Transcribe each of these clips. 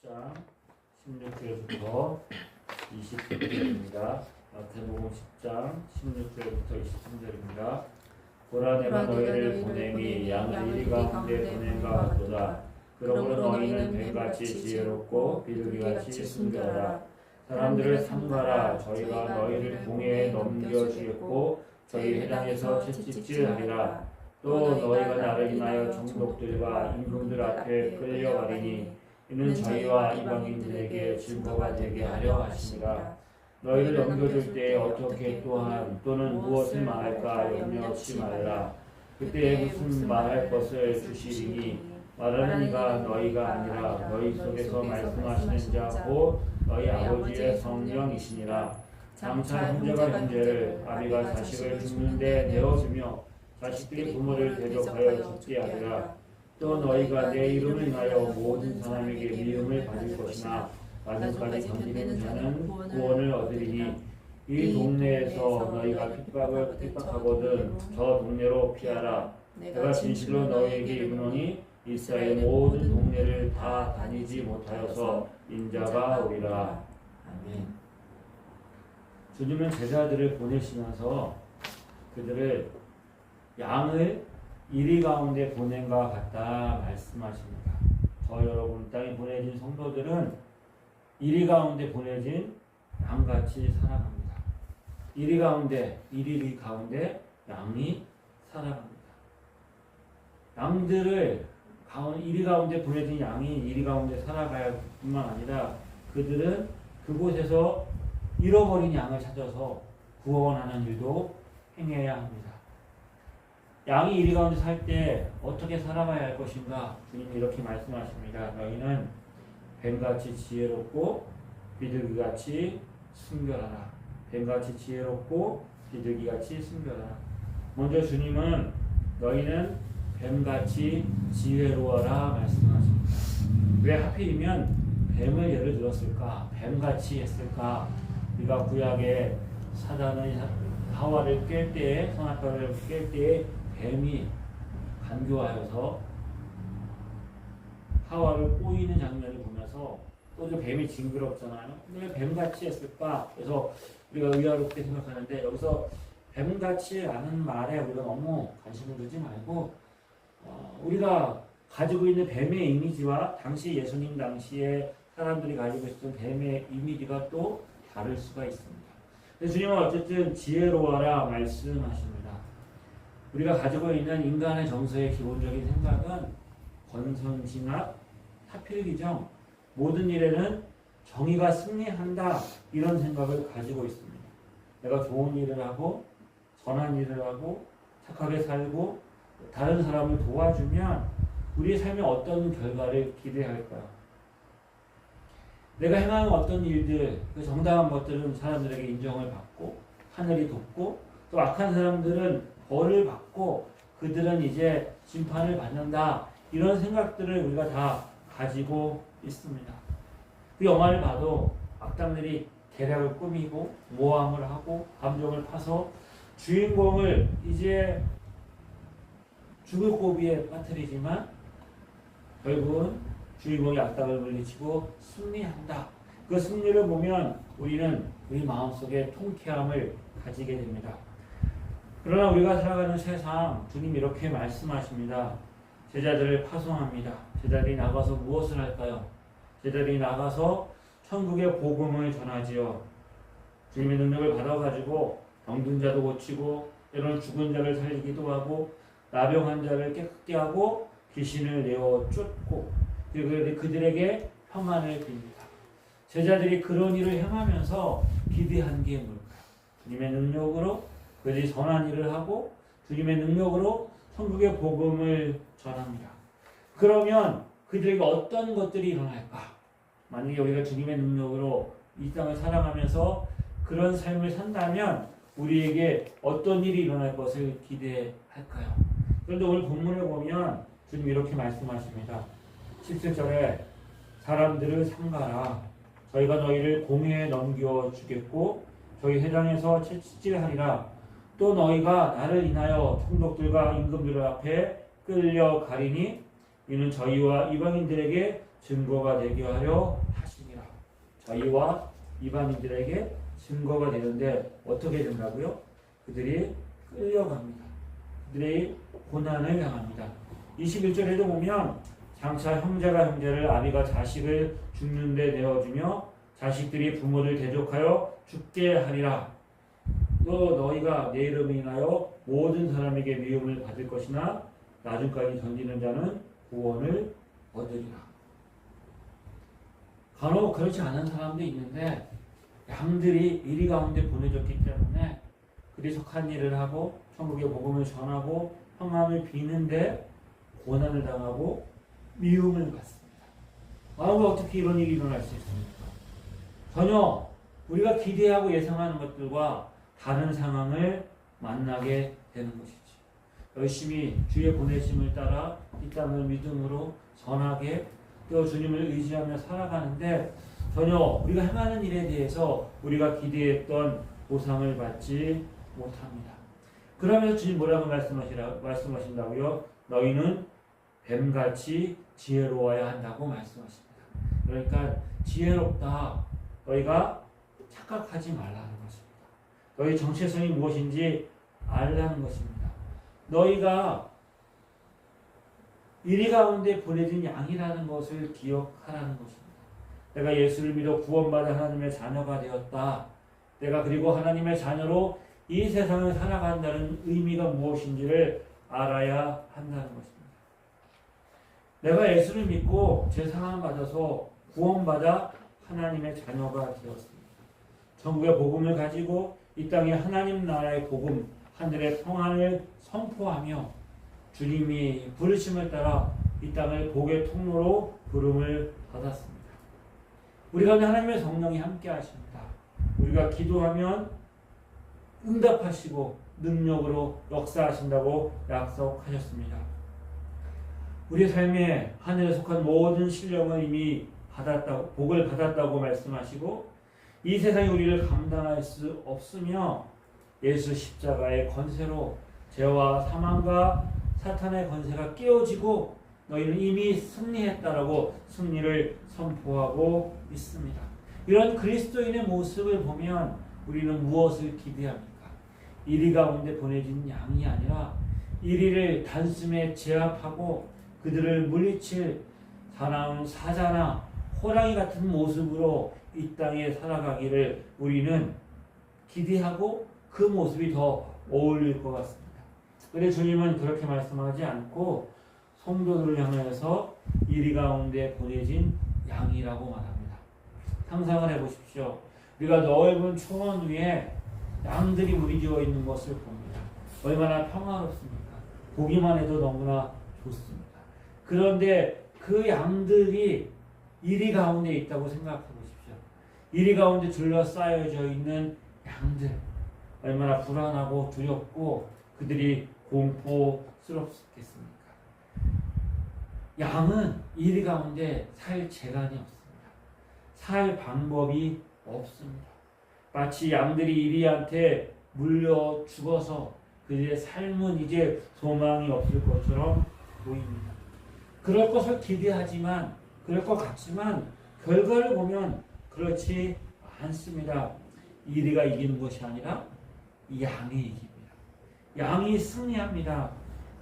10장 16절부터 23절입니다. 마태복음 10장 16절부터 23절입니다. 보라 내가 너희를 보냄이 양을 이리 가운데 보냄과 같도다. 그러므로 너희는 뱀같이 지혜롭고 비둘기같이 순결하라. 사람들을 삼가라. 저희가 너희를 공회에 넘겨주겠고 저희 회당에서 채찍질하리라. 또 너희가 나를 인하여 총독들과 임금들 앞에 끌려가리니 이는 저희와 이방인들에게 증거가 되게 하려 하시니라. 너희를 넘겨줄 때에 어떻게 또는 무엇을 말할까 염려치 말라. 그때에 무슨 말할 것을 주시리니 말하는 이가 너희가 아니라 너희 속에서 말씀하시는 자고 너희 아버지의 성령이시니라. 장차 형제가 형제를 아비가 자식을 죽는데 내어주며 자식들이 부모를 대적하여 죽게 하리라. 또 너희가 내 이름을 인하여 모든 사람에게 미움을 받을 것이나 마지막까지 견디는 자는 구원을 얻으리니 이 동네에서 너희가 핍박하거든 저 동네로 피하라. 내가 진실로 너희에게 이르노니 이스라엘 모든 동네를 다 다니지 못하여서 인자가 오리라. 아멘. 주님은 제자들을 보내시면서 그들을 양을 이리 가운데 보낸과 같다 말씀하십니다. 저 여러분 땅에 보내진 성도들은 이리 가운데 보내진 양같이 살아갑니다. 이리 가운데 양이 살아갑니다. 양들을 이리 가운데 보내진 양이 이리 가운데 살아갈 뿐만 아니라 그들은 그곳에서 잃어버린 양을 찾아서 구원하는 일도 행해야 합니다. 양이 이리 가운데 살 때 어떻게 살아가야 할 것인가? 주님이 이렇게 말씀하십니다. 너희는 뱀같이 지혜롭고 비둘기같이 순결하라. 뱀같이 지혜롭고 비둘기같이 순결하라. 먼저 주님은 너희는 뱀같이 지혜로워라 말씀하십니다. 왜 하필이면 뱀을 예를 들었을까? 뱀같이 했을까? 우리가 구약에 사단의 하와를 깰 때에 선악과를 깰 때에 뱀이 간교하여서 하와를 꼬이는 장면을 보면서 또 그 뱀이 징그럽잖아요. 근데 왜 뱀같이 했을까? 그래서 우리가 의아롭게 생각하는데 여기서 뱀같이라는 말에 우리가 너무 관심을 두지 말고 우리가 가지고 있는 뱀의 이미지와 당시 예수님 당시에 사람들이 가지고 있었던 뱀의 이미지가 또 다를 수가 있습니다. 주님은 어쨌든 지혜로워라 말씀하십니다. 우리가 가지고 있는 인간의 정서의 기본적인 생각은 권선징악, 타필기정, 모든 일에는 정의가 승리한다 이런 생각을 가지고 있습니다. 내가 좋은 일을 하고 선한 일을 하고 착하게 살고 다른 사람을 도와주면 우리의 삶에 어떤 결과를 기대할까요? 내가 행하는 어떤 일들, 그 정당한 것들은 사람들에게 인정을 받고 하늘이 돕고 또 악한 사람들은 벌을 받고 그들은 이제 심판을 받는다. 이런 생각들을 우리가 다 가지고 있습니다. 그 영화를 봐도 악당들이 계략을 꾸미고 모함을 하고 감정을 파서 주인공을 이제 죽을 고비에 빠뜨리지만 결국은 주인공이 악당을 물리치고 승리한다. 그 승리를 보면 우리는 우리 마음속에 통쾌함을 가지게 됩니다. 그러나 우리가 살아가는 세상 주님이 이렇게 말씀하십니다. 제자들을 파송합니다. 제자들이 나가서 무엇을 할까요? 제자들이 나가서 천국의 복음을 전하지요. 주님의 능력을 받아가지고 병든 자도 고치고 때로는 죽은 자를 살리기도 하고 나병한 자를 깨끗게 하고 귀신을 내어 쫓고 그리고 그들에게 평안을 빕니다. 제자들이 그런 일을 행하면서 기대한 게 뭘까요? 주님의 능력으로 그들이 선한 일을 하고 주님의 능력으로 천국의 복음을 전합니다. 그러면 그들에게 어떤 것들이 일어날까? 만약에 우리가 주님의 능력으로 이 땅을 살아가면서 그런 삶을 산다면 우리에게 어떤 일이 일어날 것을 기대할까요? 그런데 오늘 본문을 보면 주님이 이렇게 말씀하십니다. 17절에 사람들을 삼가라. 저희가 너희를 공회에 넘겨주겠고 저희 회당에서 채찍질하리라. 또 너희가 나를 인하여 총독들과 임금들 앞에 끌려가리니 이는 저희와 이방인들에게 증거가 되게 하려 하심이라. 저희와 이방인들에게 증거가 되는데 어떻게 된다고요? 그들이 끌려갑니다. 그들의 고난을 당합니다. 21절에도 보면 장차 형제가 형제를 아비가 자식을 죽는 데 내어주며 자식들이 부모를 대적하여 죽게 하리라. 또 너희가 내 이름을 인하여 모든 사람에게 미움을 받을 것이나 나중까지 견디는 자는 구원을 얻으리라. 간혹 그렇지 않은 사람도 있는데 양들이 이리 가운데 보내졌기 때문에 그리 속한 일을 하고 천국의 복음을 전하고 평안을 비는데 고난을 당하고 미움을 받습니다. 어떻게 이런 일이 일어날 수 있습니까? 전혀 우리가 기대하고 예상하는 것들과 다른 상황을 만나게 되는 것이지. 열심히 주의 보내심을 따라 이 땅을 믿음으로 선하게 또 주님을 의지하며 살아가는데 전혀 우리가 행하는 일에 대해서 우리가 기대했던 보상을 받지 못합니다. 그러면서 주님 뭐라고 말씀하신다고요? 너희는 뱀같이 지혜로워야 한다고 말씀하십니다. 그러니까 지혜롭다. 너희가 착각하지 말라는 것입니다. 너희 정체성이 무엇인지 알라는 것입니다. 너희가 이리 가운데 보내진 양이라는 것을 기억하라는 것입니다. 내가 예수를 믿어 구원받아 하나님의 자녀가 되었다. 내가 그리고 하나님의 자녀로 이 세상을 살아간다는 의미가 무엇인지를 알아야 한다는 것입니다. 내가 예수를 믿고 제 상함 받아서 구원받아 하나님의 자녀가 되었습니다. 천국의 복음을 가지고 이 땅에 하나님 나라의 복음, 하늘의 평안을 선포하며 주님이 부르심을 따라 이 땅을 복의 통로로 부름을 받았습니다. 우리 가운데 하나님의 성령이 함께 하십니다. 우리가 기도하면 응답하시고 능력으로 역사하신다고 약속하셨습니다. 우리 삶에 하늘에 속한 모든 신령을 이미 받았다고, 복을 받았다고 말씀하시고 이 세상이 우리를 감당할 수 없으며 예수 십자가의 권세로 죄와 사망과 사탄의 권세가 깨어지고 너희는 이미 승리했다라고 승리를 선포하고 있습니다. 이런 그리스도인의 모습을 보면 우리는 무엇을 기대합니까? 이리 가운데 보내진 양이 아니라 이리를 단숨에 제압하고 그들을 물리칠 사나운 사자나 호랑이 같은 모습으로 이 땅에 살아가기를 우리는 기대하고 그 모습이 더 어울릴 것 같습니다. 그런데 주님은 그렇게 말씀하지 않고 성도들을 향하여서 이리 가운데 보내진 양이라고 말합니다. 상상을 해보십시오. 우리가 넓은 초원 위에 양들이 무리지어 있는 것을 봅니다. 얼마나 평화롭습니까? 보기만 해도 너무나 좋습니다. 그런데 그 양들이 이리 가운데 있다고 생각해 보십시오. 이리 가운데 둘러싸여져 있는 양들, 얼마나 불안하고 두렵고 그들이 공포스럽겠습니까? 양은 이리 가운데 살 재간이 없습니다. 살 방법이 없습니다. 마치 양들이 이리한테 물려 죽어서 그들의 삶은 이제 소망이 없을 것처럼 보입니다. 그럴 것을 기대하지만, 그럴 것 같지만 결과를 보면 그렇지 않습니다. 이리가 이기는 것이 아니라 양이 이깁니다. 양이 승리합니다.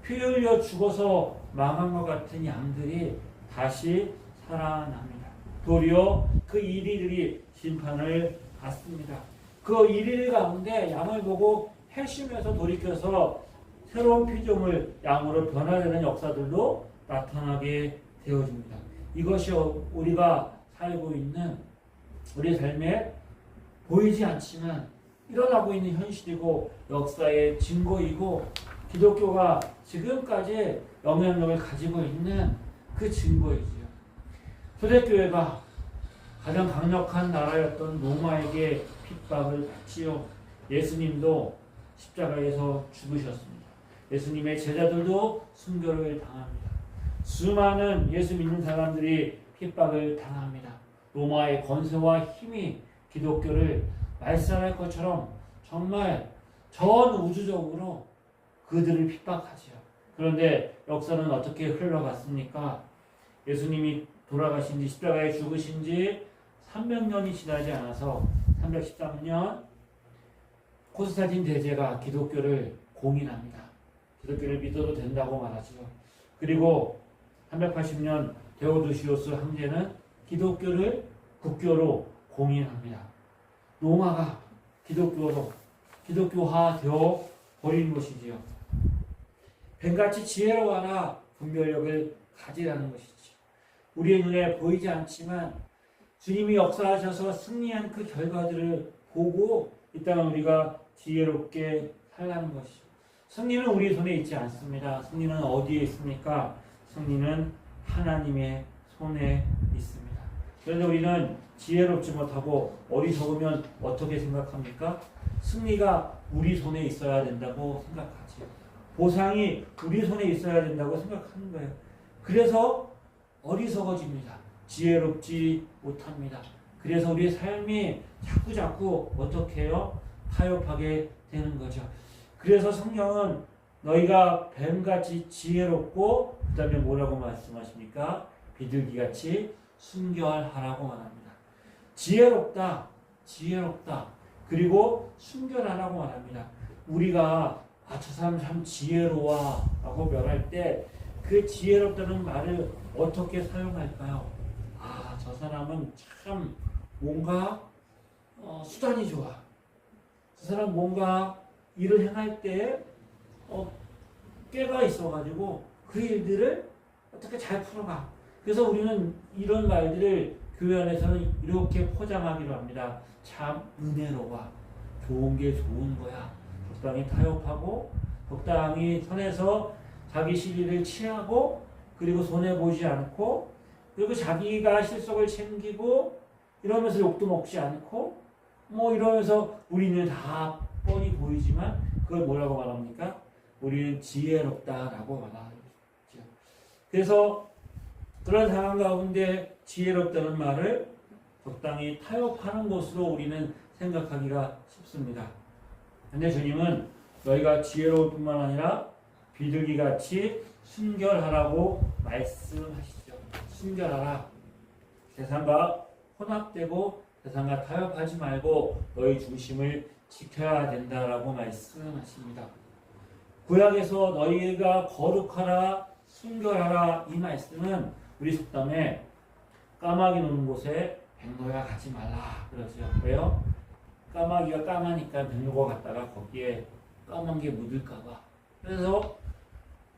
피 흘려 죽어서 망한 것 같은 양들이 다시 살아납니다. 도리어 그 이리들이 심판을 받습니다. 그 이리 가운데 양을 보고 회심해서 돌이켜서 새로운 피조물 양으로 변화되는 역사들도 나타나게 되어집니다. 이것이 우리가 살고 있는 우리 삶에 보이지 않지만 일어나고 있는 현실이고 역사의 증거이고 기독교가 지금까지 영향력을 가지고 있는 그 증거이지요. 초대교회가 가장 강력한 나라였던 로마에게 핍박을 받지요. 예수님도 십자가에서 죽으셨습니다. 예수님의 제자들도 순교를 당합니다. 수많은 예수 믿는 사람들이 핍박을 당합니다. 로마의 권세와 힘이 기독교를 말살할 것처럼 정말 전 우주적으로 그들을 핍박하지요. 그런데 역사는 어떻게 흘러갔습니까? 예수님이 돌아가신 지 십자가에 죽으신 지 300년이 지나지 않아서 313년 콘스탄틴 대제가 기독교를 공인합니다. 기독교를 믿어도 된다고 말하죠. 그리고 380년 데오도시우스 황제는 기독교를 국교로 공인합니다. 로마가 기독교화 되어 버린 것이지요. 뱀같이 지혜로워하라 분별력을 가지라는 것이죠. 우리의 눈에 보이지 않지만 주님이 역사하셔서 승리한 그 결과들을 보고 이 땅은 우리가 지혜롭게 살라는 것이죠. 승리는 우리 손에 있지 않습니다. 승리는 어디에 있습니까? 승리는 하나님의 손에 있습니다. 그런데 우리는 지혜롭지 못하고 어리석으면 어떻게 생각합니까? 승리가 우리 손에 있어야 된다고 생각하지요. 보상이 우리 손에 있어야 된다고 생각하는 거예요. 그래서 어리석어집니다. 지혜롭지 못합니다. 그래서 우리의 삶이 자꾸 어떻게 해요? 타협하게 되는 거죠. 그래서 성경은 너희가 뱀같이 지혜롭고 그 다음에 뭐라고 말씀하십니까? 비둘기같이 순결하라고 말합니다. 지혜롭다. 그리고 순결하라고 말합니다. 우리가 저 사람 참 지혜로워 라고 말할 때 그 지혜롭다는 말을 어떻게 사용할까요? 저 사람은 참 뭔가 수단이 좋아. 저 사람 뭔가 일을 행할 때 꾀가 있어가지고 그 일들을 어떻게 잘 풀어가. 그래서 우리는 이런 말들을 교회 안에서는 이렇게 포장하기로 합니다. 참 은혜로워. 좋은 게 좋은 거야. 적당히 타협하고 적당히 선에서 자기 시비를 취하고 그리고 손해보지 않고 그리고 자기가 실속을 챙기고 이러면서 욕도 먹지 않고 이러면서 우리는 다 뻔히 보이지만 그걸 뭐라고 말합니까? 우리는 지혜롭다라고 말하죠. 그래서 그런 상황 가운데 지혜롭다는 말을 적당히 타협하는 것으로 우리는 생각하기가 쉽습니다. 근데 주님은 너희가 지혜로울 뿐만 아니라 비둘기같이 순결하라고 말씀하시죠. 순결하라. 세상과 혼합되고 세상과 타협하지 말고 너희 중심을 지켜야 된다라고 말씀하십니다. 구약에서 너희가 거룩하라 순결하라 이 말씀은 우리 속담에 까마귀 노는 곳에 백로야 가지 말라 그러죠. 왜요? 까마귀가 까마니까 백로가 갔다가 거기에 까만 게 묻을까봐. 그래서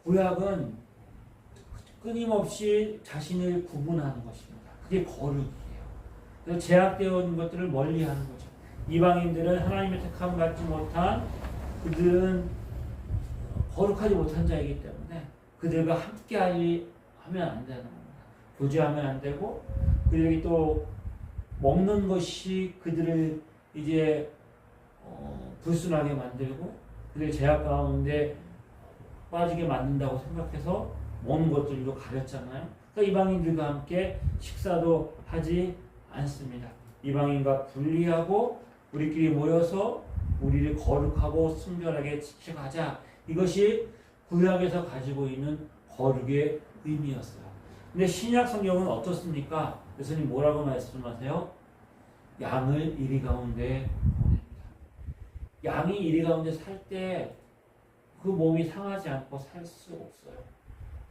구약은 끊임없이 자신을 구분하는 것입니다. 그게 거룩이에요. 그래서 제약되어 있는 것들을 멀리하는 거죠. 이방인들은 하나님의 택함 받지 못한 그들은 거룩하지 못한 자이기 때문에 그들과 함께 하면 안 되는 겁니다. 교제하면 안 되고 그들이 또 먹는 것이 그들을 이제 불순하게 만들고 그들 제약 가운데 빠지게 만든다고 생각해서 먹는 것들도 가렸잖아요. 그러니까 이방인들과 함께 식사도 하지 않습니다. 이방인과 분리하고 우리끼리 모여서 우리를 거룩하고 순결하게 지켜가자. 이것이 구약에서 가지고 있는 거룩의 의미였어요. 근데 신약 성경은 어떻습니까? 예수님 뭐라고 말씀하세요? 양을 이리 가운데 보냅니다. 양이 이리 가운데 살 때 그 몸이 상하지 않고 살 수 없어요.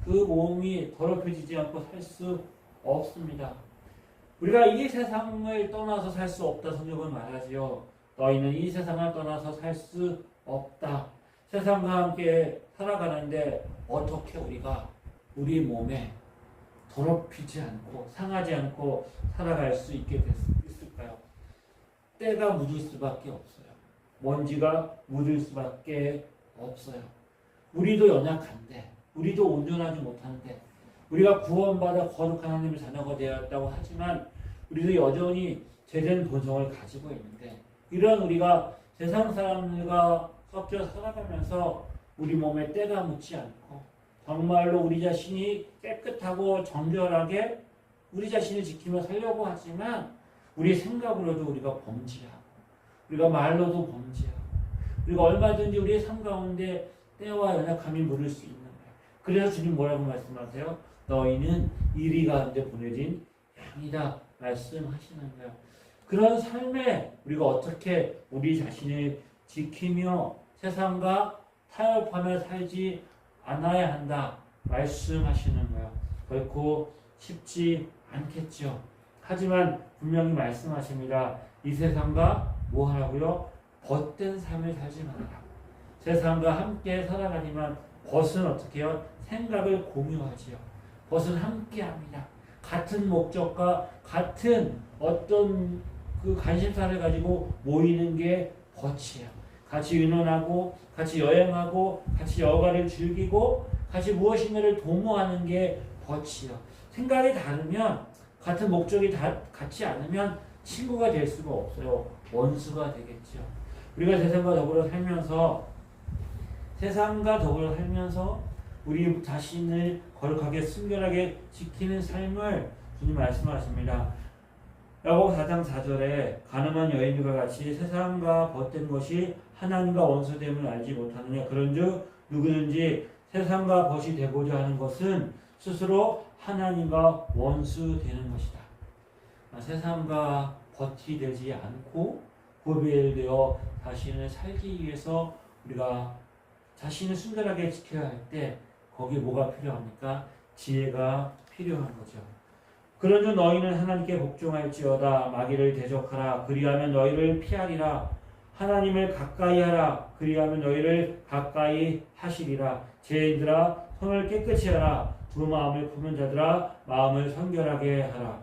그 몸이 더럽혀지지 않고 살 수 없습니다. 우리가 이 세상을 떠나서 살 수 없다 성경은 말하지요. 너희는 이 세상을 떠나서 살 수 없다. 세상과 함께 살아가는데 어떻게 우리가 우리 몸에 더럽히지 않고 상하지 않고 살아갈 수 있게 있을까요? 때가 묻을 수밖에 없어요. 먼지가 묻을 수밖에 없어요. 우리도 연약한데 우리도 온전하지 못한데 우리가 구원받아 거룩한 하나님의 자녀가 되었다고 하지만 우리도 여전히 죄된 본성을 가지고 있는데 이런 우리가 세상 사람들과 섞여 살아가면서 우리 몸에 때가 묻지 않고 정말로 우리 자신이 깨끗하고 정결하게 우리 자신을 지키며 살려고 하지만 우리 생각으로도 우리가 범죄하고 우리가 말로도 범죄하고 우리가 얼마든지 우리의 삶 가운데 때와 연약함이 물을 수 있는 거예요. 그래서 주님 뭐라고 말씀하세요? 너희는 이리 가운데 보내진 양이다 말씀하시는 거예요. 그런 삶에 우리가 어떻게 우리 자신을 지키며 세상과 타협하며 살지 않아야 한다 말씀하시는 거예요. 결코 쉽지 않겠죠. 하지만 분명히 말씀하십니다. 이 세상과 뭐 하라고요? 벗된 삶을 살지 말아라. 세상과 함께 살아가지만 벗은 어떻게 해요? 생각을 공유하지요. 벗은 함께합니다. 같은 목적과 같은 어떤 그 관심사를 가지고 모이는 게 벗이에요. 같이 의논하고 같이 여행하고 같이 여가를 즐기고 같이 무엇인가를 도모하는 게 벗이에요. 생각이 다르면 같은 목적이 같지 않으면 친구가 될 수가 없어요. 원수가 되겠죠. 우리가 세상과 더불어 살면서 우리 자신을 거룩하게 순결하게 지키는 삶을 주님 말씀하십니다. 야고보 4장 4절에 가늠한 여인들과 같이 세상과 벗된 것이 하나님과 원수됨을 알지 못하느냐. 그런즉 누구든지 세상과 벗이 되고자 하는 것은 스스로 하나님과 원수되는 것이다. 세상과 벗이 되지 않고 구별되어 자신을 살기 위해서 우리가 자신을 순결하게 지켜야 할 때 거기에 뭐가 필요합니까? 지혜가 필요한 거죠. 그런즉 너희는 하나님께 복종할지어다. 마귀를 대적하라. 그리하면 너희를 피하리라. 하나님을 가까이 하라. 그리하면 너희를 가까이 하시리라. 죄인들아 손을 깨끗이 하라. 두 마음을 품은 자들아 마음을 성결하게 하라.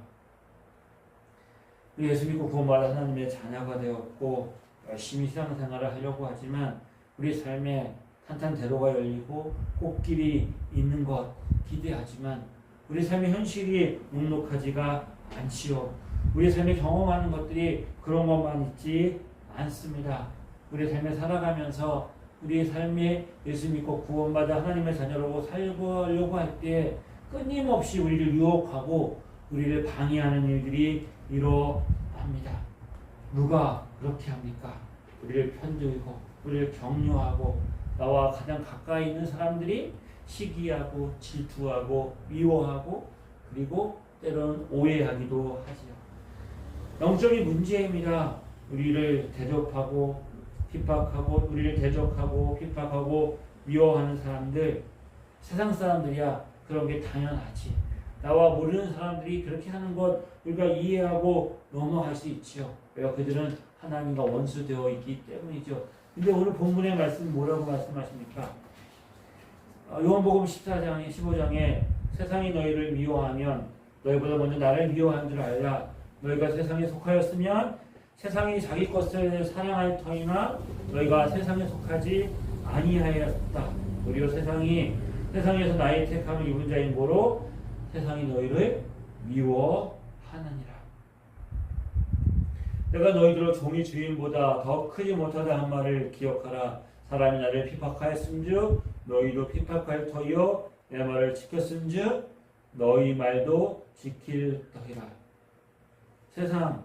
예수 믿고 구원받아 하나님의 자녀가 되었고 열심히 신앙생활을 하려고 하지만 우리 삶에 탄탄대로가 열리고 꽃길이 있는 것 기대하지만 우리 삶의 현실이 녹록하지가 않지요. 우리 삶에 경험하는 것들이 그런 것만 있지 않습니다. 우리 삶에 살아가면서 우리 삶에 예수 믿고 구원받아 하나님의 자녀로 살려고 할 때 끊임없이 우리를 유혹하고 우리를 방해하는 일들이 일어납니다. 누가 그렇게 합니까? 우리를 편들고 우리를 격려하고 나와 가장 가까이 있는 사람들이 시기하고 질투하고 미워하고 그리고 때로는 오해하기도 하지요. 영적인 문제입니다. 우리를 대적하고 핍박하고 우리를 대적하고 핍박하고 미워하는 사람들, 세상 사람들이야 그런 게 당연하지. 나와 모르는 사람들이 그렇게 하는 것 우리가 이해하고 넘어갈 수 있죠. 왜요? 그들은 하나님과 원수되어 있기 때문이죠. 근데 오늘 본문의 말씀 뭐라고 말씀하십니까? 요한복음 14장에 15장에 세상이 너희를 미워하면 너희보다 먼저 나를 미워한 줄 알라. 너희가 세상에 속하였으면 세상이 자기 것을 사랑할 터이나 너희가 세상에 속하지 아니하였다. 오히려 세상에서 나의 택함을 입은 자인 고로 세상이 너희를 미워하느니라. 내가 너희들을 종이 주인보다 더 크지 못하다 한 말을 기억하라. 사람이 나를 핍박하였음즉 너희도 핍박할 터이요 내 말을 지켰음즉 너희 말도 지킬 터이라. 세상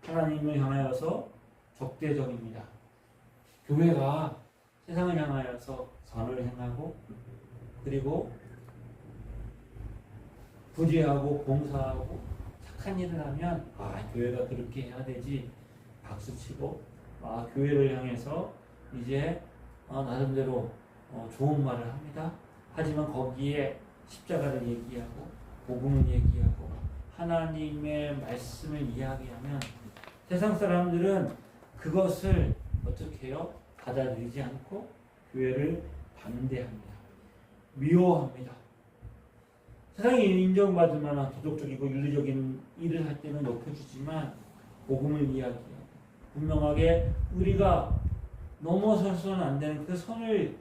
하나님을 향하여서 적대적입니다. 교회가 세상을 향하여서 선을 행하고 그리고 부지하고 봉사하고 착한 일을 하면 교회가 그렇게 해야 되지 박수치고 교회를 향해서 이제 나름대로 좋은 말을 합니다. 하지만 거기에 십자가를 얘기하고 복음을 얘기하고 하나님의 말씀을 이야기하면 세상 사람들은 그것을 어떻게 해요? 받아들이지 않고 교회를 반대합니다. 미워합니다. 세상이 인정받을 만한 도덕적이고 윤리적인 일을 할 때는 높여주지만 복음을 이야기해요. 분명하게 우리가 넘어서서는 안 되는 그 선을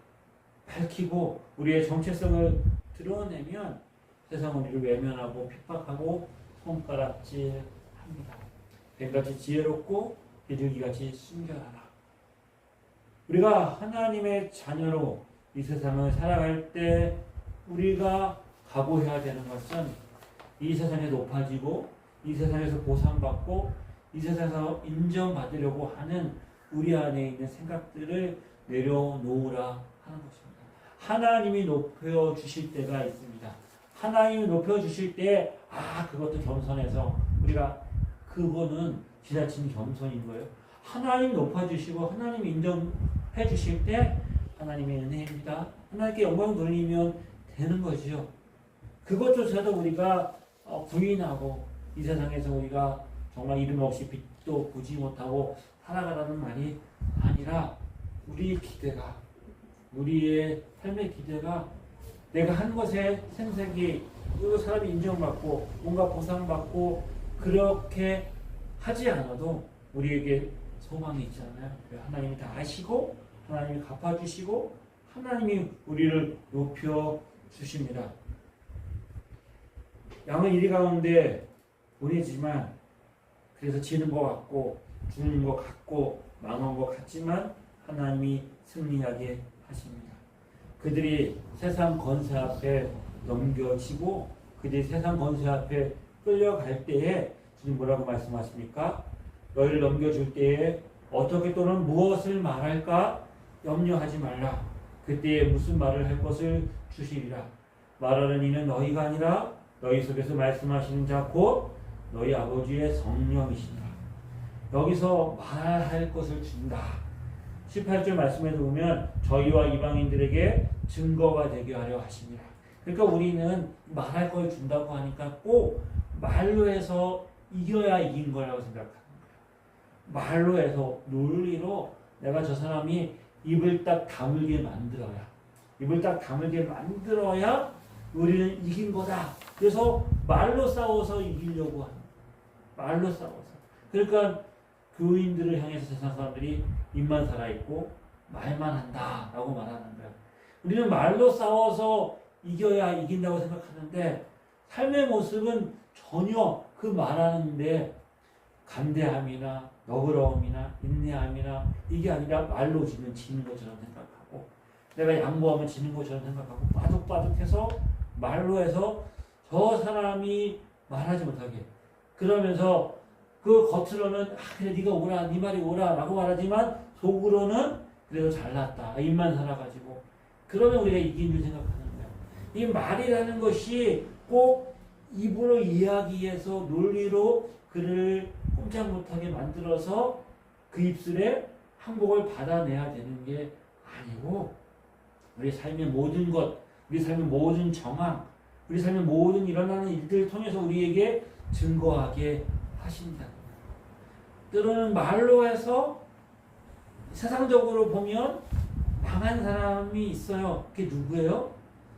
밝히고 우리의 정체성을 드러내면 세상은 우리를 외면하고 핍박하고 손가락질합니다. 뱀같이 지혜롭고 비둘기같이 순결하라. 우리가 하나님의 자녀로 이 세상을 살아갈 때 우리가 각오해야 되는 것은 이 세상에 높아지고 이 세상에서 보상받고 이 세상에서 인정받으려고 하는 우리 안에 있는 생각들을 내려놓으라 하는 것입니다. 하나님이 높여주실 때가 있습니다. 하나님이 높여주실 때, 그것도 겸손해서 우리가 그거는 지나친 겸손인 거예요. 하나님 높아주시고 하나님 인정해 주실 때 하나님의 은혜입니다. 하나님께 영광 돌리면 되는 거죠. 그것조차도 우리가 부인하고 이 세상에서 우리가 정말 이름 없이 빛도 보지 못하고 살아가라는 말이 아니라 우리의 기대가, 우리의 삶의 기대가 내가 한 것에 생색이 그 사람이 인정받고 뭔가 보상받고 그렇게 하지 않아도 우리에게 소망이 있잖아요. 하나님이 다 아시고 하나님이 갚아주시고 하나님이 우리를 높여주십니다. 양은 이리 가운데 보내지만 그래서 지는 것 같고 죽는 것 같고 망한 것 같지만 하나님이 승리하게 하십니다. 그들이 세상 권세 앞에 넘겨지고 그들이 세상 권세 앞에 끌려갈 때에 주님 뭐라고 말씀하십니까? 너희를 넘겨줄 때에 어떻게 또는 무엇을 말할까 염려하지 말라. 그때에 무슨 말을 할 것을 주시리라. 말하는 이는 너희가 아니라 너희 속에서 말씀하시는 자 곧 너희 아버지의 성령이시니라. 여기서 말할 것을 준다. 18절 말씀에서 보면 저희와 이방인들에게 증거가 되게 하려 하십니다. 그러니까 우리는 말할 걸 준다고 하니까 꼭 말로 해서 이겨야 이긴 거라고 생각하는 거예요. 말로 해서 논리로 내가 저 사람이 입을 딱 다물게 만들어야, 입을 딱 다물게 만들어야 우리는 이긴 거다. 그래서 말로 싸워서 이기려고 하는 거예요. 말로 싸워서. 그러니까 교인들을 향해서 세상 사람들이 입만 살아있고 말만 한다 라고 말하는 거예요. 우리는 말로 싸워서 이겨야 이긴다고 생각하는데 삶의 모습은 전혀 그 말하는데 간대함이나 너그러움이나 인내함이나 이게 아니라 말로 지면 지는 것처럼 생각하고 내가 양보하면 지는 것처럼 생각하고 빠득빠득해서 말로 해서 저 사람이 말하지 못하게 그러면서 그 겉으로는 그래 네가 오라 네 말이 오라 라고 말하지만 속으로는 그래도 잘났다 입만 살아가지고 그러면 우리가 이긴 줄 생각하는 거예요. 이 말이라는 것이 꼭 입으로 이야기해서 논리로 그를 꼼짝 못하게 만들어서 그 입술에 항복을 받아내야 되는 게 아니고 우리 삶의 모든 것, 우리 삶의 모든 정황, 우리 삶의 모든 일어나는 일들을 통해서 우리에게 증거하게 하신다. 때로는 말로 해서 세상적으로 보면 망한 사람이 있어요. 그게 누구예요?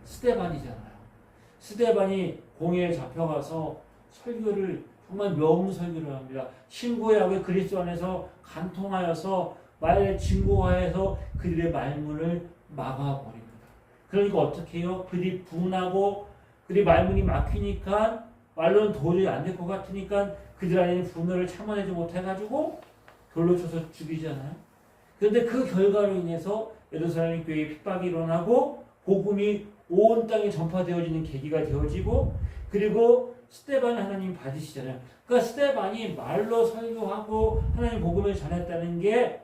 스데반이잖아요. 스데반이 공회에 잡혀가서 설교를 정말 명설교를 합니다. 신고하고 그리스도 안에서 간통하여서 말에 증거하여서 그들의 말문을 막아버립니다. 그러니까 어떻게 해요? 그들이 분하고 그들이 말문이 막히니까 말로는 도저히 안 될 것 같으니까 그들 안에 분노를 참아내지 못해가지고 돌로 쳐서 죽이잖아요. 그런데 그 결과로 인해서 예루살렘 교회에 핍박이 일어나고 복음이 온 땅에 전파되어지는 계기가 되어지고 그리고 스데반을 하나님 받으시잖아요. 그러니까 스데반이 말로 설교하고 하나님 복음을 전했다는 게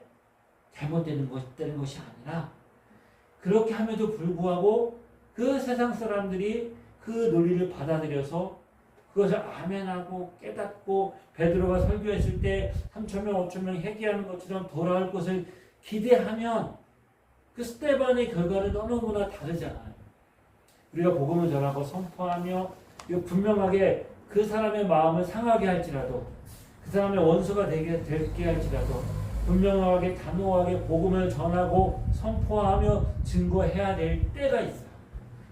잘못되는 것이 아니라 그렇게 함에도 불구하고 그 세상 사람들이 그 논리를 받아들여서 그것을 아멘하고 깨닫고 베드로가 설교했을 때 3,000명, 5,000명 회개하는 것처럼 돌아올 것을 기대하면 그 스데반의 결과는 너무나 다르잖아요. 우리가 복음을 전하고 선포하며 분명하게 그 사람의 마음을 상하게 할지라도 그 사람의 원수가 되게 할지라도 분명하게 단호하게 복음을 전하고 선포하며 증거해야 될 때가 있어요.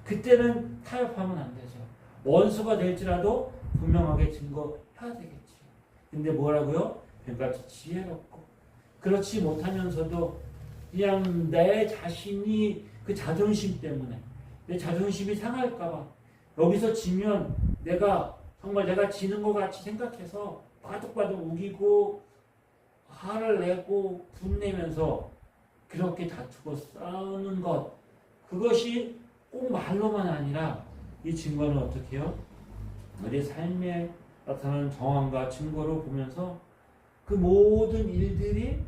그때는 타협하면 안 되죠. 원수가 될지라도 분명하게 증거해야 되겠지. 근데 뭐라고요? 그러니까 지혜롭고 그렇지 못하면서도 그냥 내 자신이 그 자존심 때문에 내 자존심이 상할까봐 여기서 지면 정말 내가 지는 것 같이 생각해서 바득바득 우기고 화를 내고 분내면서 그렇게 다투고 싸우는 것 그것이 꼭 말로만 아니라 이 증거는 어떻게 해요? 우리 삶에 나타나는 정황과 증거로 보면서 그 모든 일들이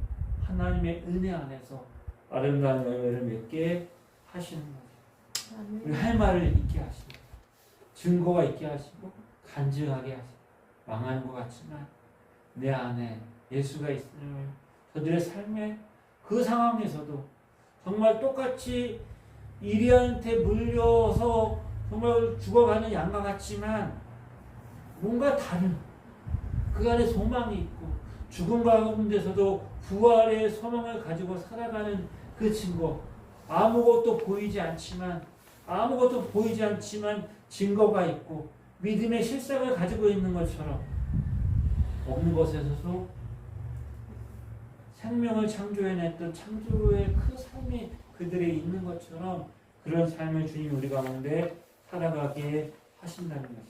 하나님의 은혜 안에서 아름다운 열매를 맺게 하시는 거예요. 우리 할 말을 있게 하시고 증거가 있게 하시고 간증하게 하시고 망하는 것 같지만 내 안에 예수가 있음을 저들의 삶에 그 상황에서도 정말 똑같이 이리한테 물려서 정말 죽어가는 양과 같지만 뭔가 다른 그 안에 소망이 있고 죽음 가운데서도 부활의 소망을 가지고 살아가는 그 증거 아무것도 보이지 않지만 증거가 있고 믿음의 실상을 가지고 있는 것처럼 없는 것에서도 생명을 창조해냈던 창조의 그 삶이 그들에 있는 것처럼 그런 삶을 주님 우리 가운데 살아가게 하신다는 것이죠.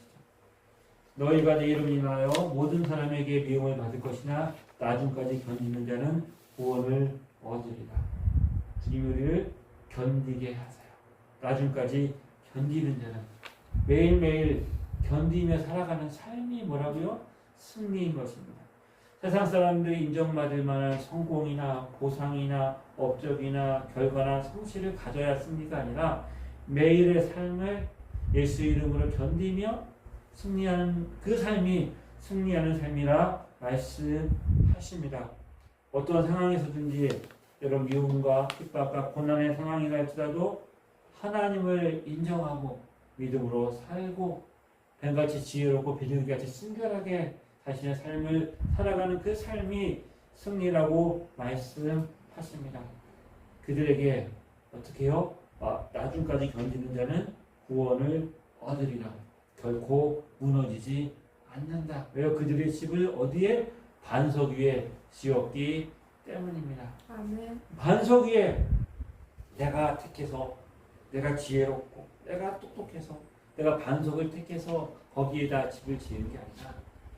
너희가 내 이름을 인하여 모든 사람에게 미움을 받을 것이나 나중까지 견디는 자는 구원을 얻으리라. 주님 우리를 견디게 하세요. 나중까지 견디는 자는 매일매일 견디며 살아가는 삶이 뭐라고요? 승리인 것입니다. 세상 사람들이 인정받을 만한 성공이나 보상이나 업적이나 결과나 성취를 가져야 승리가 아니라 매일의 삶을 예수 이름으로 견디며 승리하는 그 삶이 승리하는 삶이라 말씀하십니다. 어떤 상황에서든지 여러분 미움과 핍박과 고난의 상황이라 할지라도 하나님을 인정하고 믿음으로 살고 뱀같이 지혜롭고 비둘기같이 순결하게 자신의 삶을 살아가는 그 삶이 승리라고 말씀하십니다. 그들에게 어떻게 해요? 나중까지 견디는 자는 구원을 얻으리라. 결코 무너지지 않는다. 왜요? 그들의 집을 어디에? 반석 위에 지었기 때문입니다. 아멘. 반석 위에 내가 택해서 내가 지혜롭고 내가 똑똑해서 내가 반석을 택해서 거기에다 집을 지은 게 아니라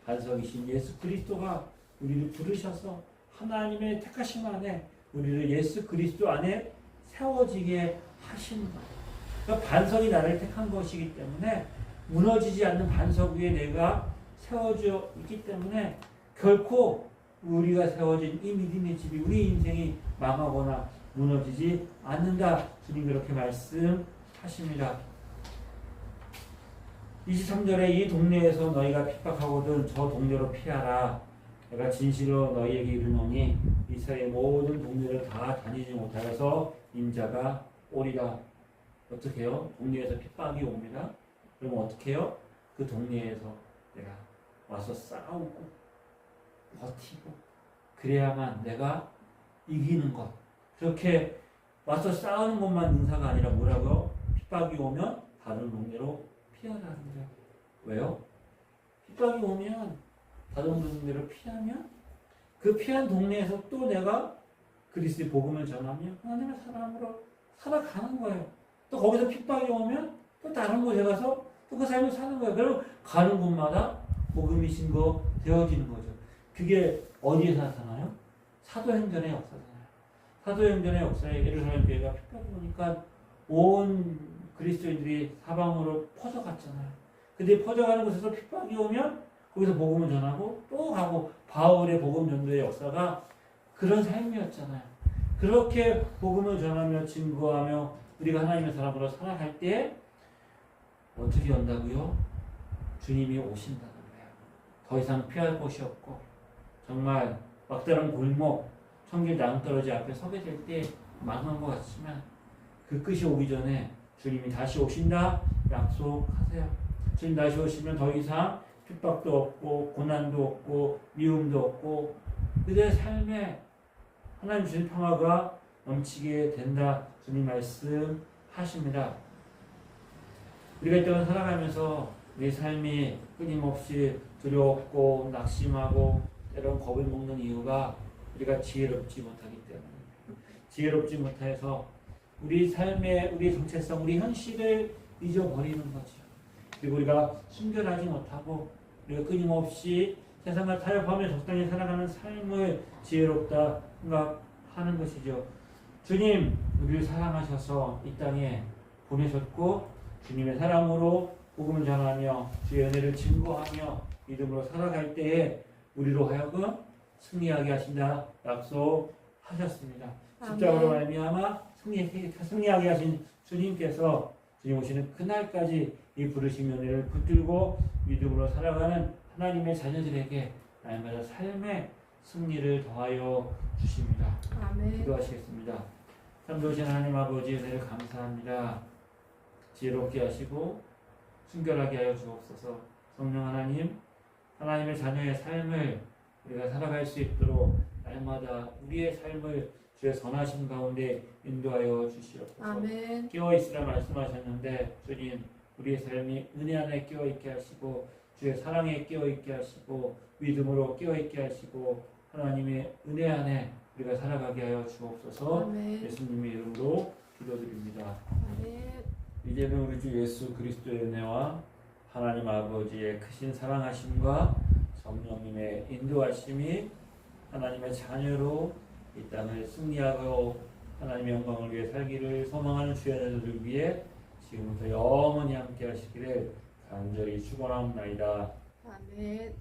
반석이신 예수 그리스도가 우리를 부르셔서 하나님의 택하심 안에 우리를 예수 그리스도 안에 세워지게 하신 거예요. 그러니까 반석이 나를 택한 것이기 때문에 무너지지 않는 반석 위에 내가 세워져 있기 때문에 결코 우리가 세워진 이 믿음의 집이 우리 인생이 망하거나 무너지지 않는다. 주님 그렇게 말씀하십니다. 23절에 이 동네에서 너희가 핍박하거든 저 동네로 피하라. 내가 진실로 너희에게 이르노니 이스라엘 모든 동네를 다 다니지 못하여서 인자가 오리라. 어떻게 해요? 동네에서 핍박이 옵니다. 그러면 어떻게 해요? 그 동네에서 내가 와서 싸우고 버티고 그래야만 내가 이기는 것. 그렇게 와서 싸우는 것만 인사가 아니라 뭐라고요? 핍박이 오면 다른 동네로 피하라는 거예요. 왜요? 핍박이 오면 다른 동네로 피하면 그 피한 동네에서 또 내가 그리스도의 복음을 전하며 하나님의 사람으로 살아가는 거예요. 또 거기서 핍박이 오면 또 다른 곳에 가서 또 그 삶을 사는 거예요. 그럼 가는 곳마다 복음이 증거 되어지는 거죠. 그게 어디에서 나타나요? 사도행전의 역사잖아요. 사도행전의 역사에 예루살렘 교회가 핍박이 오니까 온 그리스도인들이 사방으로 퍼져갔잖아요. 근데 퍼져가는 곳에서 핍박이 오면 거기서 복음을 전하고 또 가고 바울의 복음 전도의 역사가 그런 삶이었잖아요. 그렇게 복음을 전하며 증거하며 우리가 하나님의 사람으로 살아갈 때 어떻게 한다고요? 주님이 오신다는 거예요. 더 이상 피할 곳이 없고 정말 막다른 골목 천길 낭떠러지 앞에 서게 될 때 망한 것 같지만 그 끝이 오기 전에 주님이 다시 오신다 약속하세요. 주님 다시 오시면 더 이상 핍박도 없고 고난도 없고 미움도 없고 그들의 삶에 하나님 주신 평화가 넘치게 된다. 주님 말씀하십니다. 우리가 이 땅을 살아가면서 우리 삶이 끊임없이 두렵고 낙심하고 때론 겁을 먹는 이유가 우리가 지혜롭지 못하기 때문입니다. 지혜롭지 못해서 우리 삶의 우리 정체성, 우리 현실을 잊어버리는 거죠. 그리고 우리가 순결하지 못하고 우리가 끊임없이 세상과 타협하며 적당히 살아가는 삶을 지혜롭다 생각하는 것이죠. 주님, 우리를 사랑하셔서 이 땅에 보내셨고 주님의 사랑으로 복음을 전하며 주의 은혜를 증거하며 믿음으로 살아갈 때에 우리로 하여금 승리하게 하신다 약속하셨습니다. 십자가로 말미암아 승리하게 하신 주님께서 주님 오시는 그날까지 이 부르심 연회를 붙들고 믿음으로 살아가는 하나님의 자녀들에게 날마다 삶의 승리를 더하여 주십니다. 아멘. 기도하시겠습니다. 참 좋으신 하나님 아버지 은혜를 감사합니다. 지혜롭게 하시고 순결하게 하여 주옵소서. 성령 하나님, 하나님의 자녀의 삶을 우리가 살아갈 수 있도록 날마다 우리의 삶을 주의 선하심 가운데 인도하여 주시옵소서. 아멘. 깨어있으라 말씀하셨는데 주님 우리의 삶이 은혜 안에 깨어있게 하시고 주의 사랑에 깨어있게 하시고 믿음으로 깨어있게 하시고 하나님의 은혜 안에 우리가 살아가게 하여 주옵소서. 아멘. 예수님의 이름으로 기도드립니다. 아멘. 이제는 우리 주 예수 그리스도의 은혜와 하나님 아버지의 크신 사랑하심과 성령님의 인도하심이 하나님의 자녀로 이 땅을 승리하고 하나님의 영광을 위해 살기를 소망하는 주의 자녀들을 위해 지금부터 영원히 함께 하시기를 간절히 축원하옵나이다. 아멘.